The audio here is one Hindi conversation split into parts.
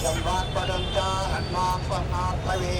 संवात्पदं च हन्मात्मनात्मवे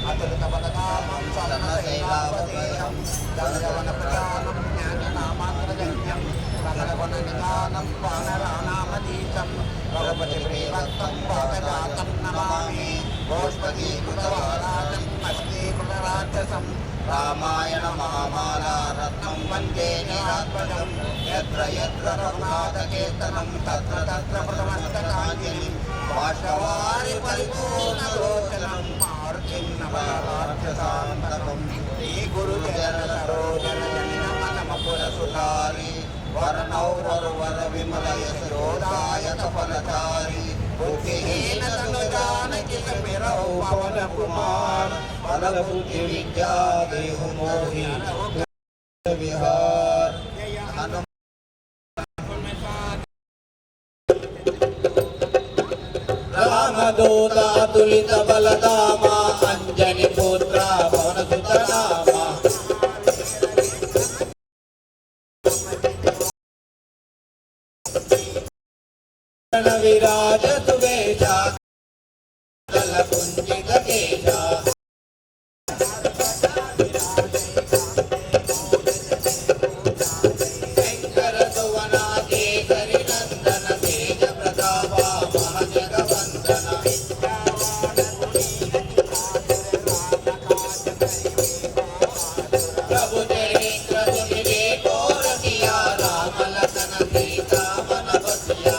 अतुलितबलधामं सदनशैलावदेहं दण्डवनप्रजानं ज्ञाननामात्रजन्यं सकलवननिधानं वानराणामतीतं रघुपतिप्रियभक्तं वागजातं नमामि गोष्पदीकृतवाराजम् अस्तीकृतराक्षसं रामायण महामालारत्नं वन्दे निरात्मजं यत्र यत्र रघुनाथकीर्तनं तत्र तत्र प्रथमस्तकाञ्जलिं बाष्पवारि परिपूर्णलोचनं मारुतिं नवराक्षसान्तकं श्रीगुरुचरणसरोजनजनिनमनमपुरसुधारि वर्णौ वरुवर विमलयशोदायत फलचारि बुद्धिहीन तनु जानकी समिरौ पवन कुमार बल बुद्धि विद्या देहु मोहि विहार रामदूत अतुलित बलधामा अंजनी पुत्र पवन सुत नामा विराज सुवेशा कल कुंजित केशा शंकर सुवना केसरी नंदन तेज प्रतापा महाजगवंदन प्रभु चरित्र सुनिधि को रखिया राम लखन सीता मन बसिया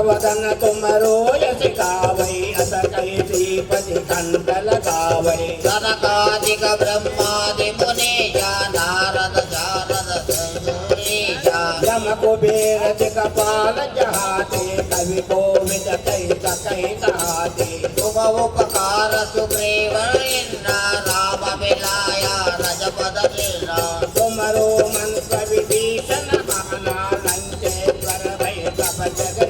वदन तुमरो यश गावै अस कहि श्रीपति कंठ लगावै सनकादिक ब्रह्मादि मुनीजा नारद जारद संजूरीजा यम कुबेर दिक्पाल जहाते कवि कोविद कहि कहाते तुम उपकार सुग्रीव इंद्र राम मिलाया रजपद कीर्णा तुमरो मंत्र विभीषण माना लंके वर भय सब जग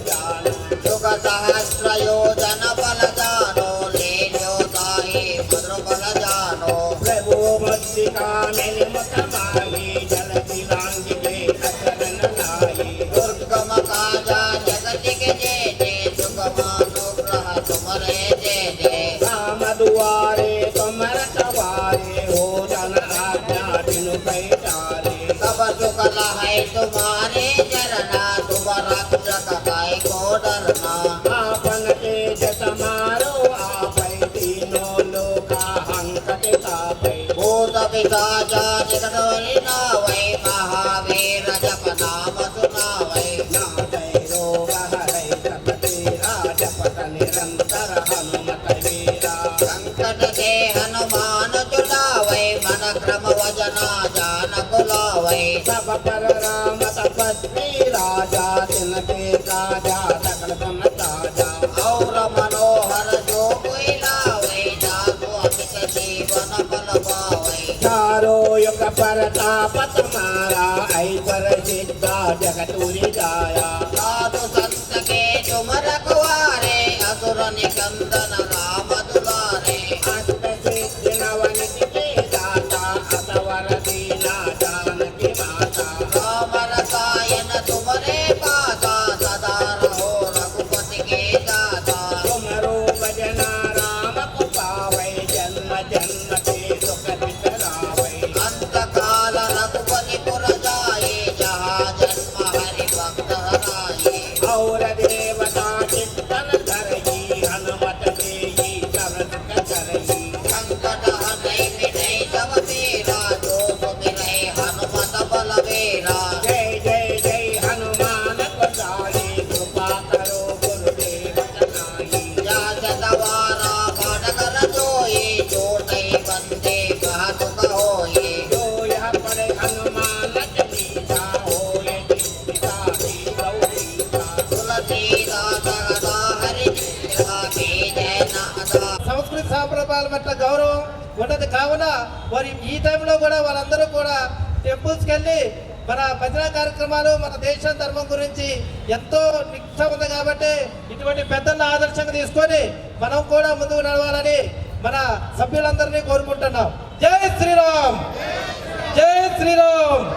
सहस्र योजन बल जानो ले ताहि भद्र बल जानो प्रभु मस्तिका मेल मुख माही जल दिलांगिके अचरन लाई दुर्गम काजा जगति के जेते सुगम अनुग्रह तुमरे जेते राम दुआरे तुम रखवारे हो जन आज्ञा बिनु पैतारे सब सुख लहै तुम्हारे चरना तुम रक्षक काय को डरना आपन तेज समारो आपै तीनों लोका हंकट तापै भूत पिशाचा निकट नावै महावीर जप नाम सुनावै नादै रोग हरै सब तेरा जपत निरंतर हनुमत वीरा संकट के हनुमान छुड़ावै मन क्रम वजना जान कुलावै सब पर राम तपस्वी राजा तिनके काजा सकल गुण ताजा और मनोहर जो कोई लावै जासु अमित जीवन फल पावै चारों युग परताप तुम्हारा ऐश्वर सिद्धा जगत उजियारा साधु संत के तुम रखवारे असुर निकंदन राम दुलारे अष्ट सिद्धि नवनिधि के दाता असवर दीना जानकी माता राम रसायन तुमरे पासा सदा रहो रघुपति के दाता तुमरो भजना राम को पावै जन्म जन्म के सुख बिसरावै अंत काल रघुपति पुर जाए जहाँ जन्म हरि भक्त हराए और देवता चित्तन धरई हनुमत देई सब सुख करई संकट हनै मिटै सब पीरा जो सुमिरै हनुमत बलवीरा जय जय जय हनुमान गोसाई कृपा करो गुरुदेव तनाई जा जतवारा पाठ कर जोई छोटै बंदे कहत कहोई जो यह पढ़े हनुमान चालीसा होए जिसका भी गौरीसा तुलसीदास सदा हरि के जय नाथ संस्कृत संप्रदाय పట్ల గౌరవం ఉన్నది. కావున వారి ఈ టైంలో కూడా వాళ్ళందరూ కూడా టెంపుల్స్కి వెళ్ళి మన భజన కార్యక్రమాలు మన దేశం ధర్మం గురించి ఎంతో నిష్ట ఉంది కాబట్టి ఇటువంటి పెద్దలను ఆదర్శంగా తీసుకొని మనం కూడా ముందుకు నడవాలని మన సభ్యులందరినీ కోరుకుంటున్నాం. జై శ్రీరామ్, జై శ్రీరామ్.